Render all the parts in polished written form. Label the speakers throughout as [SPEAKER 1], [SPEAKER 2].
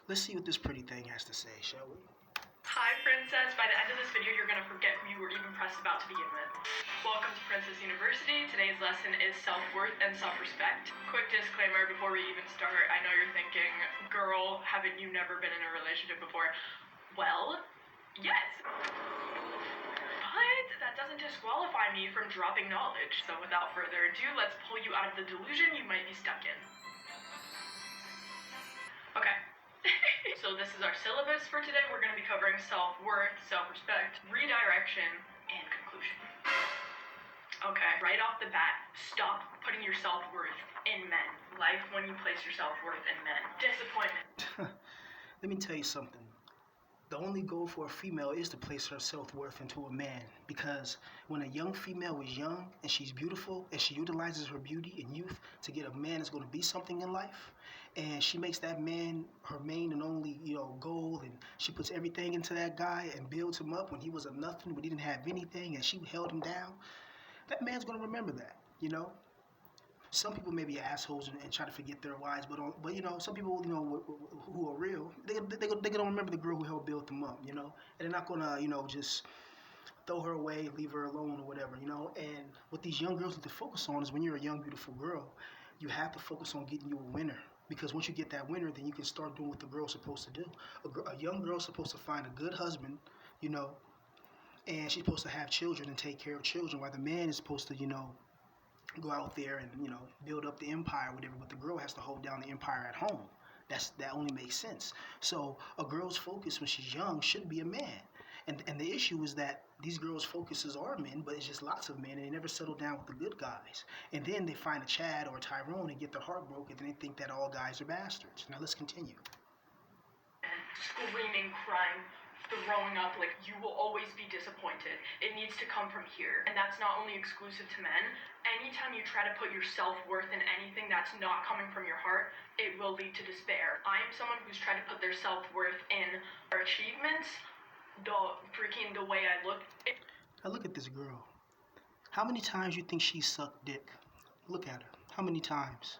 [SPEAKER 1] Let's see what this pretty thing has to say, shall we?
[SPEAKER 2] Hi, Princess. By the end of this video, you're going to forget who you were even pressed about to begin with. Welcome to Princess University. Today's lesson is self-worth and self-respect. Quick disclaimer before we even start. I know you're thinking, girl, haven't you never been in a relationship before? Well, yes. But that doesn't disqualify me from dropping knowledge. So without further ado, let's pull you out of the delusion you might be stuck in. Okay. So this is our syllabus for today. We're going to be covering self-worth, self-respect, redirection, and conclusion. Okay, right off the bat, stop putting your self-worth in men. Life when you place your self-worth in men. Disappointment.
[SPEAKER 1] Let me tell you something. The only goal for a female is to place her self-worth into a man, because when a young female is young and she's beautiful and she utilizes her beauty and youth to get a man that's going to be something in life, and she makes that man her main and only goal, and she puts everything into that guy and builds him up when he was a nothing, when he didn't have anything, and she held him down, that man's going to remember that. Some people may be assholes and try to forget their wives, but some people who are real, they gonna remember the girl who helped build them up, and they're not gonna just throw her away, leave her alone or whatever. And what these young girls need to focus on is, when you're a young beautiful girl, you have to focus on getting you a winner. Because once you get that winner, then you can start doing what the girl's supposed to do. A young girl's supposed to find a good husband, and she's supposed to have children and take care of children, while the man is supposed to, go out there and build up the empire, whatever. But the girl has to hold down the empire at home. That only makes sense. So a girl's focus when she's young shouldn't be a man. And the issue is that these girls' focuses are men, but it's just lots of men, and they never settle down with the good guys. And then they find a Chad or a Tyrone and get their heart broken, and they think that all guys are bastards. Now let's continue.
[SPEAKER 2] Screaming, crying, throwing up, like, you will always be disappointed. It needs to come from here. And that's not only exclusive to men. Anytime you try to put your self-worth in anything that's not coming from your heart, it will lead to despair. I am someone who's tried to put their self-worth in their achievements, the way I look.
[SPEAKER 1] Now look at this girl. How many times you think she sucked dick? Look at her. How many times?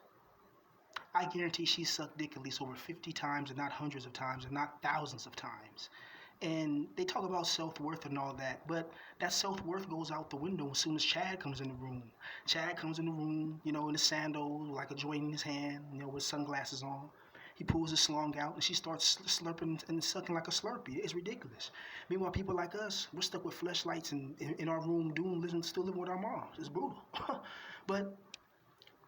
[SPEAKER 1] I guarantee she sucked dick at least over 50 times, and not hundreds of times, and not thousands of times. And they talk about self-worth and all that, but that self-worth goes out the window as soon as Chad comes in the room. Chad comes in the room, in a sandal, like a joint in his hand, with sunglasses on. He pulls his slong out, and she starts slurping and sucking like a Slurpee. It's ridiculous. Meanwhile, people like us, we're stuck with fleshlights in our room, still living with our moms. It's brutal. But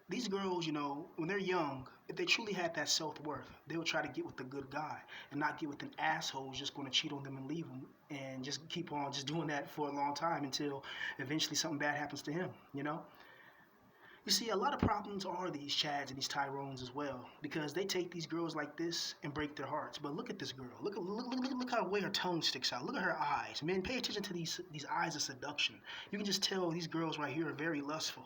[SPEAKER 1] these girls, when they're young, if they truly had that self-worth, they would try to get with the good guy and not get with an asshole who's just going to cheat on them and leave them, and just keep on just doing that for a long time until eventually something bad happens to him. You see, a lot of problems are these Chads and these Tyrones as well, because they take these girls like this and break their hearts. But look at this girl. Look how the way her tongue sticks out. Look at her eyes. Man, pay attention to these eyes of seduction. You can just tell these girls right here are very lustful.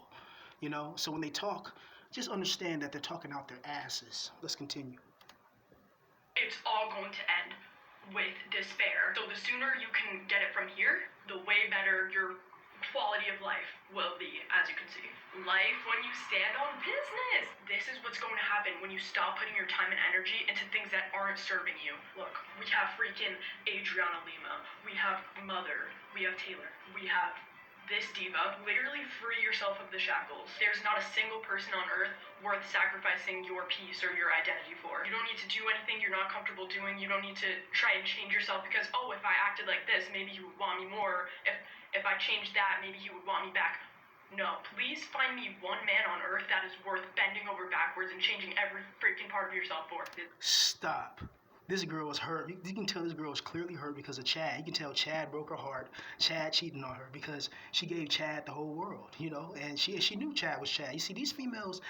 [SPEAKER 1] So when they talk, just understand that they're talking out their asses. Let's continue. It's all going to end with despair. So the sooner you can get it from here, the way better your quality of life will be, as you can see. Life when you stand on business. This is what's going to happen when you stop putting your time and energy into things that aren't serving you. Look, we have freaking Adriana Lima. We have Mother. We have Taylor. We have this diva. Literally free yourself of the shackles. There's not a single person on earth worth sacrificing your peace or your identity for. You don't need to do anything you're not comfortable doing. You don't need to try and change yourself because, oh, if I acted like this, maybe he would want me more. If I changed that, maybe he would want me back. No, please find me one man on earth that is worth bending over backwards and changing every freaking part of yourself for. Stop. This girl was hurt. You can tell this girl was clearly hurt because of Chad. You can tell Chad broke her heart. Chad cheating on her because she gave Chad the whole world, and she knew Chad was Chad. You see, these females,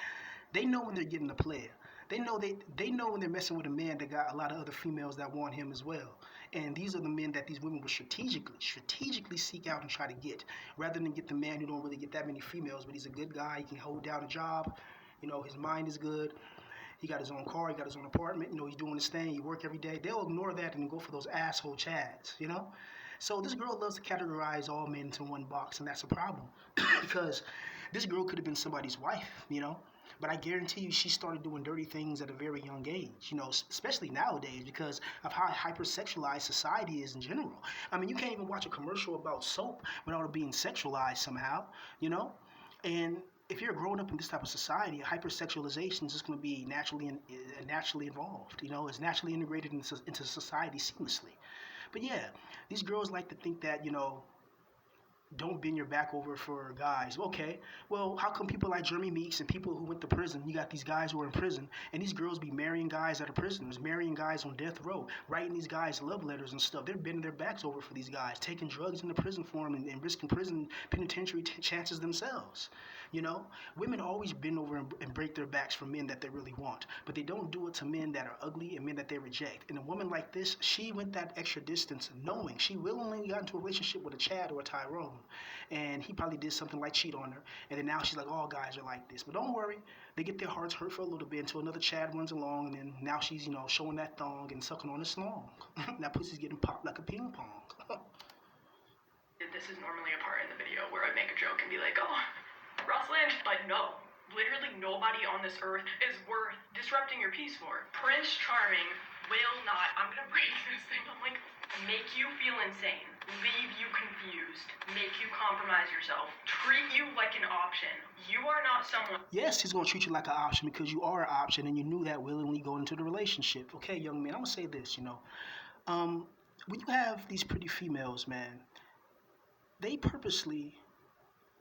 [SPEAKER 1] they know when they're getting a player. They know when they're messing with a man that got a lot of other females that want him as well. And these are the men that these women will strategically seek out and try to get, rather than get the man who don't really get that many females, but he's a good guy, he can hold down a job, his mind is good, he got his own car, he got his own apartment, he's doing his thing, he work every day. They'll ignore that and go for those asshole Chads, So this girl loves to categorize all men into one box, and that's a problem because this girl could have been somebody's wife, But I guarantee you, she started doing dirty things at a very young age. You know, especially nowadays because of how hypersexualized society is in general. I mean, you can't even watch a commercial about soap without it being sexualized somehow. You know, and if you're growing up in this type of society, hypersexualization is just going to be naturally involved. You know, it's naturally integrated into society seamlessly. But yeah, these girls like to think that, don't bend your back over for guys. Okay, well, how come people like Jeremy Meeks and people who went to prison, you got these guys who are in prison, and these girls be marrying guys that are prisoners, marrying guys on death row, writing these guys love letters and stuff. They're bending their backs over for these guys, taking drugs into prison for them and risking prison penitentiary chances themselves. You know, women always bend over and break their backs for men that they really want, but they don't do it to men that are ugly and men that they reject. And a woman like this, she went that extra distance knowing she willingly got into a relationship with a Chad or a Tyrone, and he probably did something like cheat on her, and then now she's like, all guys are like this. But don't worry, they get their hearts hurt for a little bit until another Chad runs along, and then now she's, showing that thong and sucking on his slong. That pussy's getting popped like a ping pong.
[SPEAKER 2] This is normally a part in the video where I make a joke and be like, oh, Rosalind, but no. Literally nobody on this earth is worth disrupting your peace for. Prince Charming will not, I'm gonna break this thing, I'm like, make you feel insane, leave you confused, make you compromise yourself, treat you like an option. You are not someone.
[SPEAKER 1] Yes, he's gonna treat you like an option because you are an option and you knew that willingly going into the relationship. Okay, young man, I'm gonna say this, when you have these pretty females, man, they purposely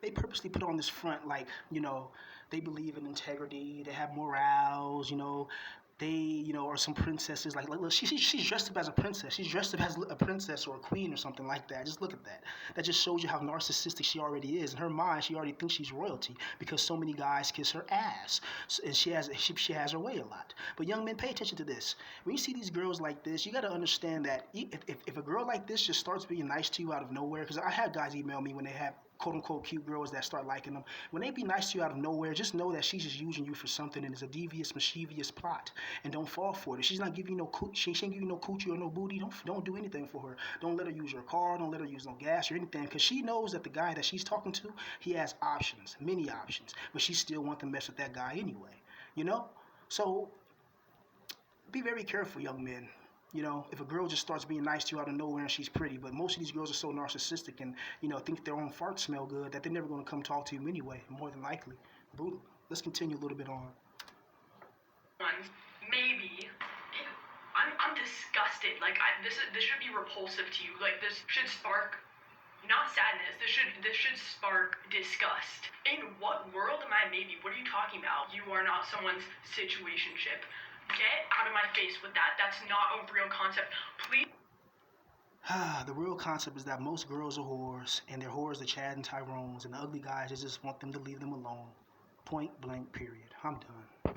[SPEAKER 1] put on this front like, they believe in integrity, they have morals, they, are some princesses. Like look, she's dressed up as a princess. She's dressed up as a princess or a queen or something like that. Just look at that. That just shows you how narcissistic she already is. In her mind, she already thinks she's royalty because so many guys kiss her ass, and she has her way a lot. But young men, pay attention to this. When you see these girls like this, you got to understand that if a girl like this just starts being nice to you out of nowhere, because I had guys email me when they have quote unquote cute girls that start liking them. When they be nice to you out of nowhere, just know that she's just using you for something and it's a devious, mischievous plot. And don't fall for it. If she's not giving you no she ain't giving you no coochie or no booty, don't do anything for her. Don't let her use your car, don't let her use no gas or anything, because she knows that the guy that she's talking to, he has options, many options, but she still wants to mess with that guy anyway. So be very careful, young men. If a girl just starts being nice to you out of nowhere and she's pretty, but most of these girls are so narcissistic and, think their own farts smell good that they're never going to come talk to you anyway, more than likely. Brutal. Let's continue a little bit on.
[SPEAKER 2] Maybe. I'm disgusted. Like, this should be repulsive to you. Like, this should spark, not sadness, this should spark disgust. In what world am I maybe? What are you talking about? You are not someone's situationship. Get out of my face with that. That's not a real concept. Please.
[SPEAKER 1] The real concept is that most girls are whores, and they're whores, the Chad and Tyrones, and the ugly guys, they just want them to leave them alone. Point blank, period. I'm done.